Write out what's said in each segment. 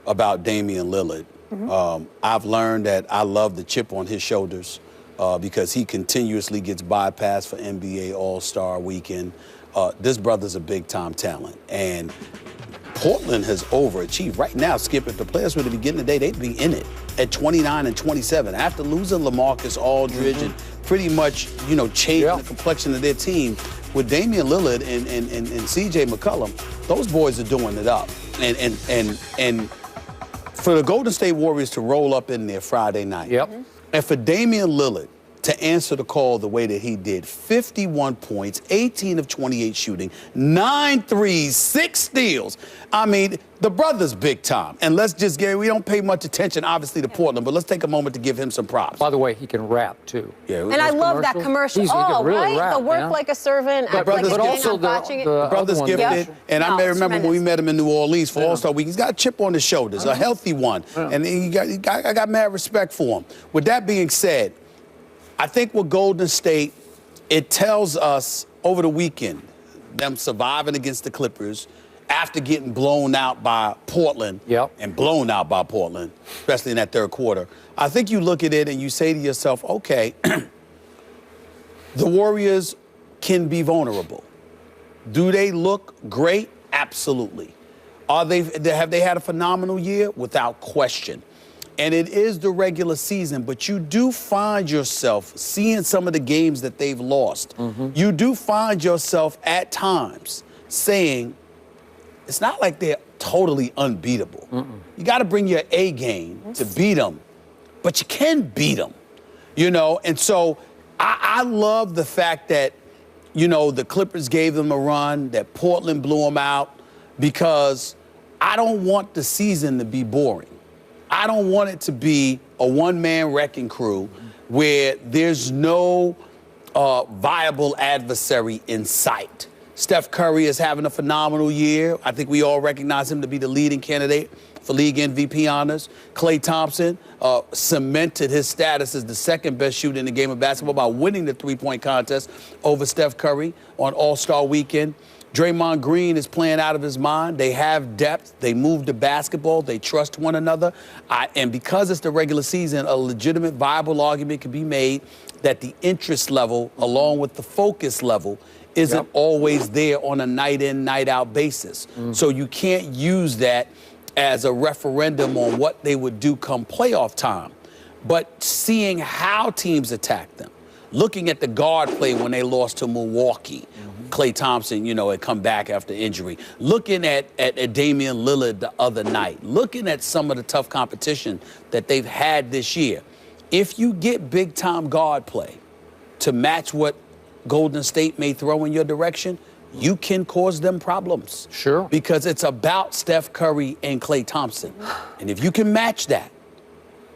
about Damian Lillard. I've learned that I love the chip on his shoulders because he continuously gets bypassed for NBA All-Star Weekend. This brother's a big-time talent, and Portland has overachieved. Right now, Skip, if the players were to begin the day, they'd be in it at 29 and 27. After losing LaMarcus Aldridge and pretty much, changing the complexion of their team, with Damian Lillard and C.J. McCollum, those boys are doing it up. And for the Golden State Warriors to roll up in there Friday night, and for Damian Lillard to answer the call the way that he did, 51 points, 18 of 28 shooting, 9 threes, 6 steals. I mean, the brother's big time. And let's just we don't pay much attention, obviously, to Portland, but let's take a moment to give him some props. By the way, he can rap, too. Yeah, and I love that commercial. He can really rap, the work like a servant, act like a king, I'm watching it. The brother's gifted. And I remember when we met him in New Orleans for All-Star Week, he's got a chip on his shoulders, a healthy one. And I got mad respect for him. With that being said, I think with Golden State, it tells us over the weekend, them surviving against the Clippers after getting blown out by Portland and blown out by Portland, especially in that third quarter. I think you look at it and you say to yourself, okay, the Warriors can be vulnerable. Do they look great? Absolutely. Have they had a phenomenal year? Without question. And it is the regular season, but you do find yourself seeing some of the games that they've lost. You do find yourself at times saying, it's not like they're totally unbeatable. You got to bring your A game to beat them, but you can beat them, And so I love the fact that, the Clippers gave them a run, that Portland blew them out, because I don't want the season to be boring. I don't want it to be a one-man wrecking crew where there's no viable adversary in sight. Steph Curry is having a phenomenal year. I think we all recognize him to be the leading candidate for league MVP honors. Klay Thompson cemented his status as the second best shooter in the game of basketball by winning the three-point contest over Steph Curry on All-Star Weekend. Draymond Green is playing out of his mind. They have depth. They move the basketball. They trust one another. And because it's the regular season, a legitimate, viable argument can be made that the interest level, along with the focus level, isn't always there on a night-in, night-out basis. So you can't use that as a referendum on what they would do come playoff time. But seeing how teams attack them, looking at the guard play when they lost to Milwaukee, Klay Thompson, had come back after injury. Looking at Damian Lillard the other night. Looking at some of the tough competition that they've had this year. If you get big-time guard play to match what Golden State may throw in your direction, you can cause them problems. Sure. Because it's about Steph Curry and Klay Thompson. And if you can match that,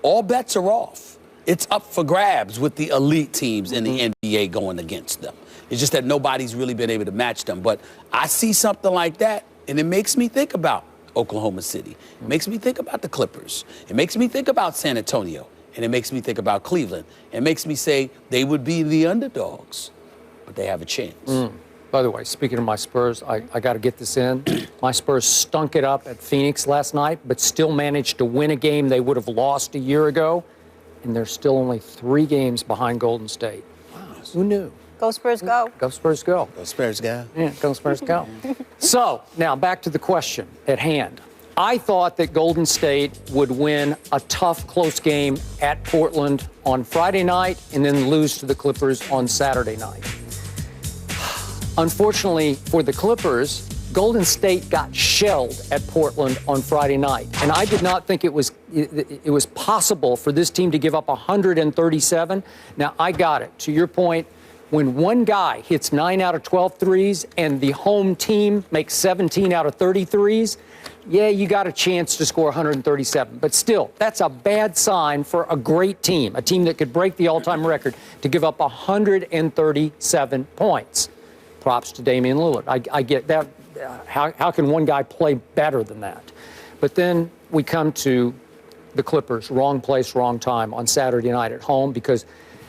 all bets are off. It's up for grabs with the elite teams in the NBA going against them. It's just that nobody's really been able to match them. But I see something like that, and it makes me think about Oklahoma City. It makes me think about the Clippers. It makes me think about San Antonio. And it makes me think about Cleveland. It makes me say they would be the underdogs, but they have a chance. By the way, speaking of my Spurs, I got to get this in. My Spurs stunk it up at Phoenix last night, but still managed to win a game they would have lost a year ago. And they're still only 3 games behind Golden State. Wow. Who knew? Go Spurs, go. Go Spurs, go. Go Spurs, go. Yeah, go Spurs, go. So, now back to the question at hand. I thought that Golden State would win a tough, close game at Portland on Friday night and then lose to the Clippers on Saturday night. Unfortunately for the Clippers, Golden State got shelled at Portland on Friday night. And I did not think it was possible for this team to give up 137. Now, I got it. To your point, when one guy hits 9 out of 12 threes and the home team makes 17 out of 30 threes, yeah, you got a chance to score 137. But still, that's a bad sign for a great team, a team that could break the all-time record, to give up 137 points. Props to Damian Lillard. I get that. How can one guy play better than that? But then we come to the Clippers, wrong place, wrong time on Saturday night at home, because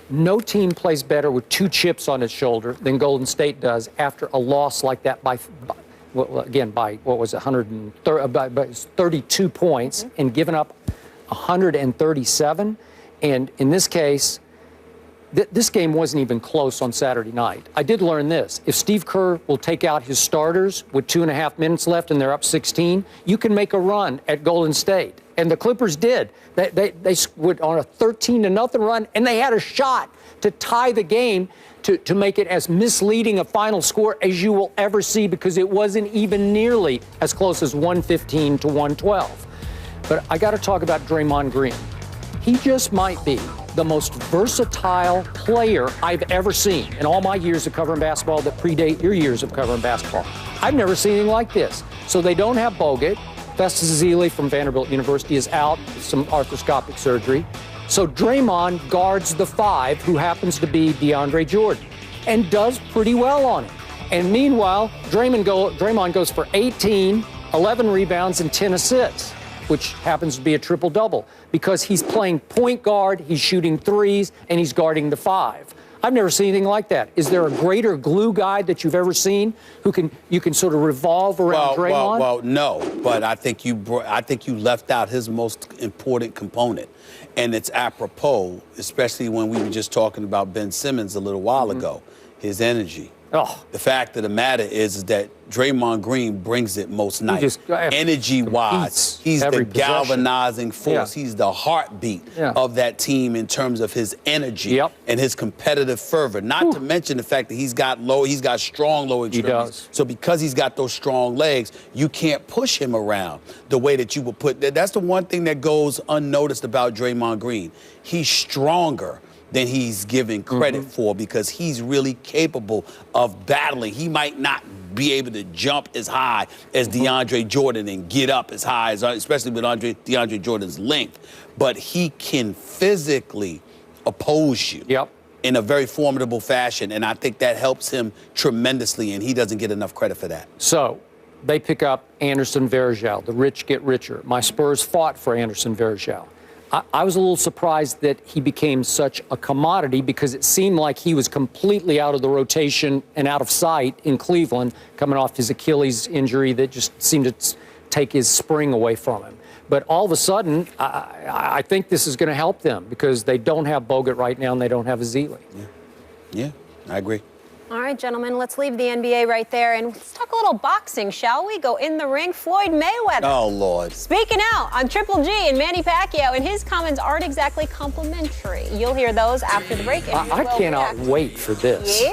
no team plays better with 2 chips on its shoulder than Golden State does after a loss like that well, again, by, what was it, 32 points, and given up 137. And in this case, this game wasn't even close on Saturday night. I did learn this. If Steve Kerr will take out his starters with 2.5 minutes left and they're up 16, you can make a run at Golden State. And the Clippers did. They went on a 13-0 run, and they had a shot to tie the game to make it as misleading a final score as you will ever see, because it wasn't even nearly as close as 115 to 112. But I got to talk about Draymond Green. He just might be the most versatile player I've ever seen in all my years of covering basketball that predate your years of covering basketball. I've never seen anything like this. So they don't have Bogut. Festus Ezeli from Vanderbilt University is out with some arthroscopic surgery. So Draymond guards the 5, who happens to be DeAndre Jordan, and does pretty well on it. And meanwhile, Draymond goes for 18, 11 rebounds, and 10 assists, which happens to be a triple-double, because he's playing point guard, he's shooting threes, and he's guarding the 5. I've never seen anything like that. Is there a greater glue guy that you've ever seen who you can sort of revolve around Draymond? Well, no, but I think you left out his most important component, and it's apropos, especially when we were just talking about Ben Simmons a little while ago, his energy. Oh. The fact of the matter is that Draymond Green brings it most nights. Energy-wise, he's the galvanizing force. Yeah. He's the heartbeat of that team in terms of his energy and his competitive fervor. Not to mention the fact that he's got strong lower extremities. So because he's got those strong legs, you can't push him around the way that you would put. That's the one thing that goes unnoticed about Draymond Green. He's stronger than he's given credit for, because he's really capable of battling. He might not be able to jump as high as DeAndre Jordan and get up as high as, especially with DeAndre Jordan's length, but he can physically oppose you in a very formidable fashion, and I think that helps him tremendously, and he doesn't get enough credit for that. So they pick up Anderson Varejao. The rich get richer. My Spurs fought for Anderson Varejao. I was a little surprised that he became such a commodity, because it seemed like he was completely out of the rotation and out of sight in Cleveland, coming off his Achilles injury that just seemed to take his spring away from him. But all of a sudden, I think this is going to help them, because they don't have Bogut right now and they don't have Ezeli. Yeah, I agree. All right, gentlemen, let's leave the NBA right there, and let's talk a little boxing, shall we? Go in the ring, Floyd Mayweather. Oh, Lord. Speaking out on Triple G and Manny Pacquiao, and his comments aren't exactly complimentary. You'll hear those after the break. I cannot wait for this. Yeah.